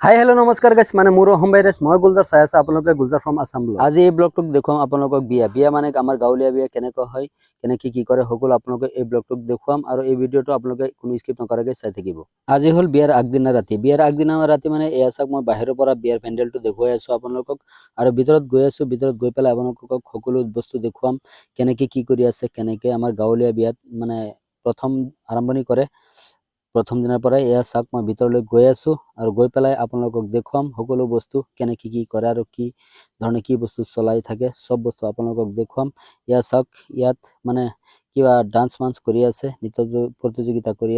Hi hello नमस्कार guys माने मोर home भाइरास मैं गुलजार চাই আছে আপোনালোকে গুলজাৰ ফ্ৰম আসাম ব্লগ। আজি এই ব্লগটোক দেখুৱাম আপোনালোকক বিয়া মানে আমাৰ গাঁৱলীয়া বিয়া কেনেকৈ হয় কেনেকৈ কি কৰে সকলো আপোনালোকে এই ব্লগটোক দেখুৱাম আৰু এই ভিডিওটো আপোনালোকে কোনো স্কিপ নকৰাকৈ চাই থাকিব। আজি হল বিয়াৰ আগদিনা ৰাতি মানে এয়া চাক মই বাহিৰৰ পৰা বিয়াৰ পেণ্ডেলটো দেখুৱাই আছো আপোনালোকক আৰু ভিতৰত গৈ পেলাই আপোনালোকক সকলো বস্তু দেখুৱাম কেনেকৈ কি কৰি আছে কেনেকৈ আমাৰ গাঁৱলীয়া বিয়াত মানে প্ৰথম আৰম্ভণি কৰে। प्रथम दिन पर यह चाक मैं भर गई आसो और गई पे आपलोक देखुआम सको बस्तु के कि करे और कि धरणे कि बस्तु चलाई थके सब बस्तु आपलोक देखुआम। यह चाक इतना माने क्या डांस मांस कर नृत्य प्रतियोगिता कर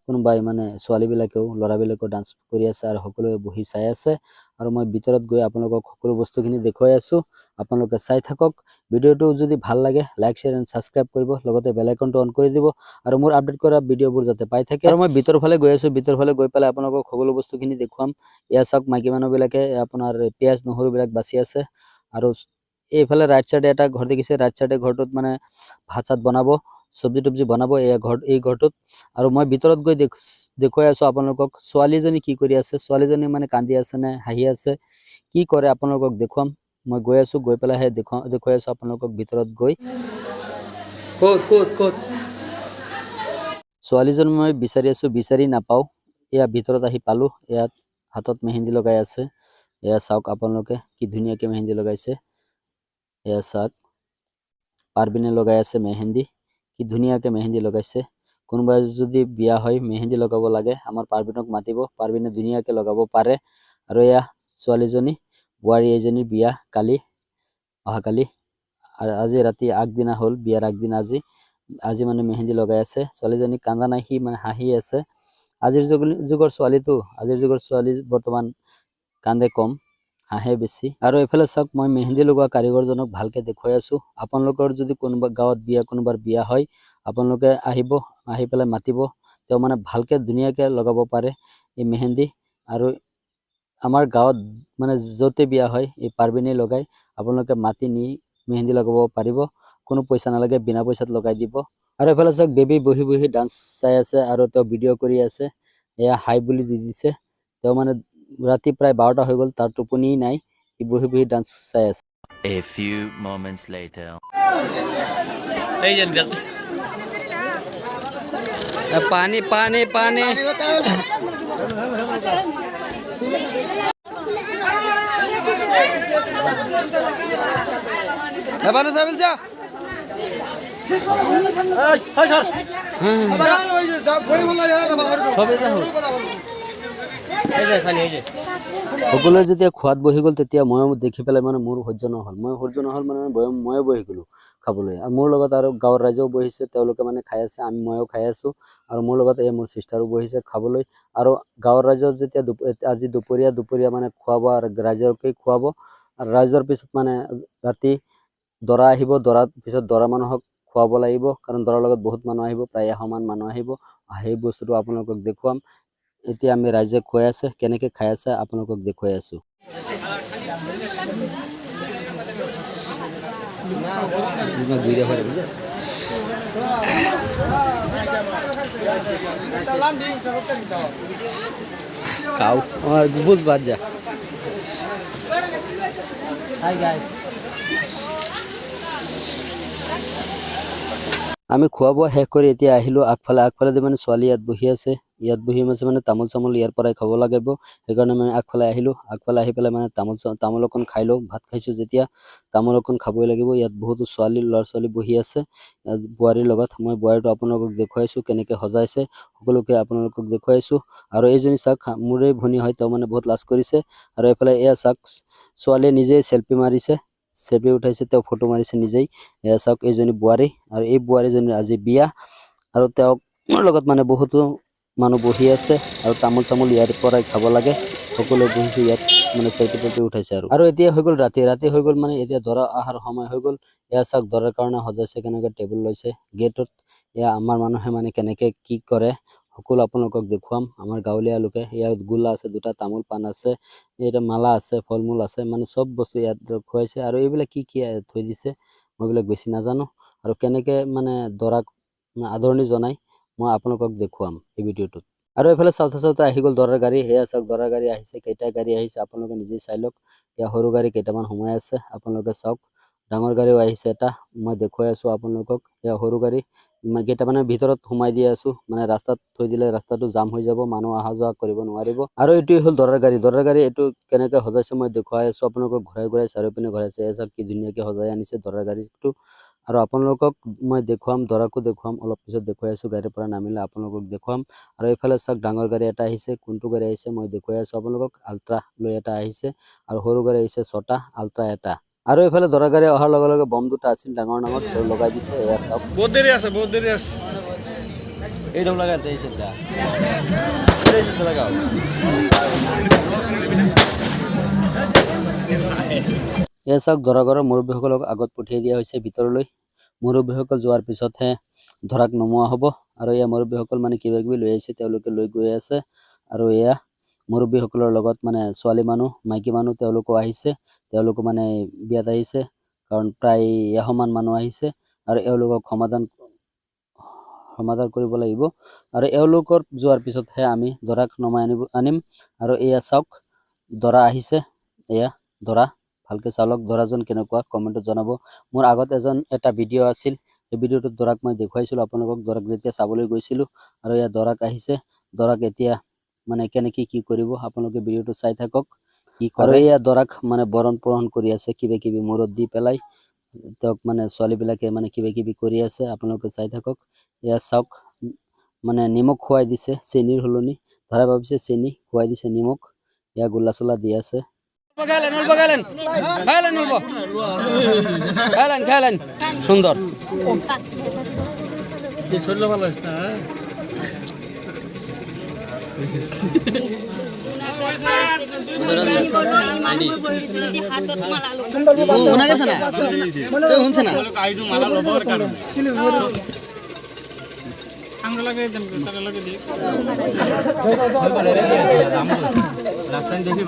কোনোবাই মানে ছোৱালীবিলাকেও ল'ৰাবিলাকেও ডান্স কৰি আছে আৰু সকলোৱে বহি চাই আছে আৰু মই ভিতৰত গৈ আপোনালোকক সকলো বস্তুখিনি দেখুৱাই আছো। আপোনালোকে চাই থাকক। ভিডিওটো যদি ভাল লাগে লাইক শেয়াৰ এণ্ড সাবস্ক্ৰাইব কৰিব লগতে বেল আইকনটো অন কৰি দিব আৰু মোৰ আপডেট কৰা ভিডিওবোৰ যাতে পাই থাকে। আৰু মই ভিতৰ ফালে গৈ আছো ভিতৰ ফালে গৈ পেলাই আপোনালোকক সকলো বস্তুখিনি দেখুৱাম। ইয়া চাওক মাইকী মানুহবিলাকে আপোনাৰ পিয়াজ নহৰুবিলাক বাছি আছে আৰু এইফালে ৰাইট সাইডে এটা ঘৰ দেখিছে। ৰাইট সাইডে ঘৰটোত মানে ভাত চাত বনাব সবজি টবজি বনাব এই ঘৰটোত আৰু মই ভিতৰত গৈ দেখুৱাই আছো আপোনালোকক ছোৱালীজনী কি কৰি আছে ছোৱালীজনী মানে কান্দি আছে নে হাঁহি আছে কি কৰে আপোনালোকক দেখুৱাম। মই গৈ আছো গৈ পেলাই দেখুৱাই আছো আপোনালোকক ভিতৰত গৈ ক'ত ছোৱালীজন মই বিচাৰি আছো বিচাৰি নাপাওঁ। এয়া ভিতৰত আহি পালো। ইয়াত হাতত মেহেন্দি লগাই আছে। এয়া চাওক আপোনালোকে কি ধুনীয়াকৈ মেহেন্দি লগাইছে। এয়া চাওক পাৰবিনে লগাই আছে মেহেন্দি কি ধুনীয়াকৈ মেহেন্দি লগাইছে। কোনোবাই যদি বিয়া হয় মেহেন্দি লগাব লাগে আমাৰ পাৰবিনক মাতিব পাৰবিনে ধুনীয়াকৈ লগাব পাৰে। আৰু এয়া ছোৱালীজনী বোৱাৰী এজনী বিয়া কালি অহাকালি আৰু আজি ৰাতি আগদিনা হ'ল বিয়াৰ আগদিনা আজি মানে মেহেন্দি লগাই আছে। ছোৱালীজনী কান্দা নাই সি মানে হাঁহি আছে। আজিৰ যুগৰ ছোৱালী বৰ্তমান কান্দে কম হাঁহে বেছি। আৰু এইফালে চাওক মই মেহেন্দি লগোৱা কাৰিকৰজনক ভালকৈ দেখুৱাই আছো। আপোনালোকৰ যদি কোনোবা গাঁৱত কোনোবাৰ বিয়া হয় আপোনালোকে আহিব আহি পেলাই মাতিব তেওঁ মানে ভালকৈ ধুনীয়াকৈ লগাব পাৰে এই মেহেন্দি। আৰু আমাৰ গাঁৱত মানে য'তে বিয়া হয় এই পাৰবিনে লগাই আপোনালোকে মাতি নি মেহেন্দি লগাব পাৰিব কোনো পইচা নালাগে বিনা পইচাত লগাই দিব। আৰু এইফালে চাওক বেবী বহি ডান্স চাই আছে আৰু তেওঁ ভিডিঅ' কৰি আছে। এয়া হাই বুলি দি দিছে। তেওঁ মানে ৰাতি প্ৰায় 12টা হৈ গ'ল তাৰ টোপনি নাই সি বহি ডান্স চাই আছে। A few moments later. पानी पानी पानी সকলোৱে যেতিয়া খোৱাত বহি গ'ল তেতিয়া মই দেখি পেলাই মানে মোৰ সহ্য নহ'ল মানে ময়ে বহি গ'লো খাবলৈ। আৰু মোৰ লগত আৰু গাঁৱৰ ৰাইজেও বহিছে তেওঁলোকে মানে খাই আছে ময়ো খাই আছো আৰু মোৰ লগত মোৰ চিষ্টাৰো বহিছে খাবলৈ। আৰু গাঁৱৰ ৰাইজৰ যেতিয়া আজি দুপৰীয়া মানে খুৱাব আৰু ৰাইজৰকে খুৱাব আৰু ৰাইজৰ পিছত মানে ৰাতি দৰা আহিব দৰাৰ পিছত দৰা মানুহক খুৱাব লাগিব কাৰণ দৰাৰ লগত বহুত মানুহ আহিব প্ৰায় 100 মান মানুহ আহিব। সেই বস্তুটো আপোনালোকক দেখুৱাম। এতিয়া আমি ৰাইজে খুৱাই আছে কেনেকৈ খাই আছে আপোনালোকক দেখুৱাই আছো। খাও আৰ বুঝ বাদ যা। হাই গাইস আমি খোৱা বোৱা শেষ কৰি এতিয়া আহিলো আগফালে মানে ছোৱালী ইয়াত বহি আছে মানে তামোল চামোল ইয়াৰ পৰাই খাব লাগিব সেইকাৰণে মানে আগফালে আহিলো। আগফালে আহি পেলাই মানে তামোল অকণ খাই লওঁ ভাত খাইছো যেতিয়া তামোল অকণ খাবই লাগিব। ইয়াত বহুতো ল'ৰা ছোৱালী বহি আছে বোৱাৰীৰ লগত। মই বোৱাৰীটো আপোনালোকক দেখুৱাইছো কেনেকৈ সজাইছে সকলোকে আপোনালোকক দেখুৱাইছো। আৰু এইজনী চাওক মোৰে ভনী হয় তেওঁ মানে বহুত লাজ কৰিছে। আৰু এইফালে এয়া চাওক ছোৱালীয়ে নিজেই চেলফি উঠাইছে তেওঁ ফটো মাৰিছে নিজেই। এয়া চাওক এইজনী বোৱাৰী আৰু এই বোৱাৰীজনীৰ আজি বিয়া আৰু তেওঁৰ লগত মানে বহুতো মানুহ বহি আছে আৰু তামোল চামোল ইয়াৰ পৰাই খাব লাগে সকলোৱে বহিছে ইয়াত মানে চেলফি উঠাইছে। আৰু এতিয়া হৈ গ'ল ৰাতি হৈ গ'ল মানে এতিয়া দৰা অহাৰ সময় হৈ গ'ল। এয়া চাওক দৰাৰ কাৰণে সজাইছে কেনেকৈ টেবুল লৈছে গেটত। এয়া আমাৰ মানুহে মানে কেনেকৈ কি কৰে সকলো আপোনালোকক দেখুৱাম আমাৰ গাঁৱলীয়া লোকে। ইয়াত গোলা আছে, দুটা তামোল পাণ আছে, এটা মালা আছে, ফল মূল আছে, মানে চব বস্তু ইয়াত খুৱাইছে। আৰু এইবিলাক কি থৈ দিছে মই এইবিলাক বেছি নাজানো। আৰু কেনেকৈ মানে দৰাক আদৰণি জনাই মই আপোনালোকক দেখুৱাম এই ভিডিঅ'টোত। আৰু এইফালে চাওঁতে চাওঁতে আহি গ'ল দৰাৰ গাড়ী। সেয়া চাওক দৰাৰ গাড়ী আহিছে, কেইটা গাড়ী আহিছে আপোনালোকে নিজেই চাই লওক। ইয়াৰ সৰু গাড়ী কেইটামান সোমাই আছে আপোনালোকে চাওক। ডাঙৰ গাড়ীও আহিছে এটা, মই দেখুৱাই আছোঁ আপোনালোকক। এয়া সৰু গাড়ী কেইটামানে ভিতৰত সোমাই দি আছোঁ, মানে ৰাস্তাত থৈ দিলে ৰাস্তাটো জাম হৈ যাব, মানুহ অহা যোৱা কৰিব নোৱাৰিব। আৰু এইটোৱে হ'ল দৰাৰ গাড়ী। দৰাৰ গাড়ী এইটো কেনেকৈ সজাইছে মই দেখুৱাই আছোঁ আপোনালোকক, ঘূৰাই ঘূৰাই চাৰিওপিনে ঘূৰাইছে। এই চাওক কি ধুনীয়াকৈ সজাই আনিছে দৰাৰ গাড়ীটো। আৰু আপোনালোকক মই দেখুৱাম, দৰাকো দেখুৱাম, অলপ পিছত দেখুৱাই আছোঁ। গাড়ীৰ পৰা নামিলে আপোনালোকক দেখুৱাম। আৰু এইফালে চাওক ডাঙৰ গাড়ী এটা আহিছে, কোনটো গাড়ী আহিছে মই দেখুৱাই আছোঁ আপোনালোকক। আল্ট্ৰা লৈ এটা আহিছে, আৰু সৰু গাড়ী আহিছে ছটা, আল্ট্ৰা এটা। আৰু এইফালে দৰা গাড়ী অহাৰ লগে লগে বম দুটা আছিল ডাঙৰ ডাঙৰ, লগাই দিছে। এয়া চাওক বহুত দেৰি আছে, বহুত দেৰি আছে। এইটাও লাগাই দিয়েছে এটা লাগাও। এয়া চাওক দৰা ঘৰৰ মুৰব্বীসকলক আগত পঠিয়াই দিয়া হৈছে ভিতৰলৈ। মুৰব্বীসকল যোৱাৰ পিছতহে ধৰাক নমোৱা হ'ব। আৰু এয়া মুৰব্বীসকল মানে কিবা কিবি লৈ আহিছে, তেওঁলোকে লৈ গৈ আছে। আৰু এয়া মুৰব্বীসকলৰ লগত মানে ছোৱালী মানুহ, মাইকী মানুহ তেওঁলোকো আহিছে। তেওঁলোকো মানে বিয়াত আহিছে, কাৰণ প্ৰায় এশমান মানুহ আহিছে। আৰু এওঁলোকক সমাধান কৰিব লাগিব। আৰু এওঁলোকৰ যোৱাৰ পিছতহে আমি দৰাক নমাই আনিম। আৰু এয়া চাওক দৰা আহিছে, এয়া দৰা। ভালকৈ চালক, দৰাজন কেনেকুৱা কমেণ্টত জনাব। মোৰ আগত এটা ভিডিঅ' আছিল, সেই ভিডিঅ'টোত দৰাক মই দেখুৱাইছিলোঁ আপোনালোকক, দৰাক যেতিয়া চাবলৈ গৈছিলোঁ। আৰু এয়া দৰাক আহিছে, দৰাক এতিয়া মানে কেনেকৈ কি কৰিব আপোনালোকে ভিডিঅ'টো চাই থাকক। আৰু এয়া দৰাক মানে বৰণ পোৰণ কৰি আছে, কিবা কিবি মূৰত দি পেলাই তেওঁক মানে ছোৱালীবিলাকে মানে কিবা কিবি কৰি আছে, আপোনালোকে চাই থাকক। এয়া চাওক মানে নিমখ খুৱাই দিছে, চেনিৰ সলনি। ধৰাই ভাবিছে চেনি, খুৱাই দিছে নিমখ। এয়া গোলা চোলা দি আছে। সুন্দৰ দেখি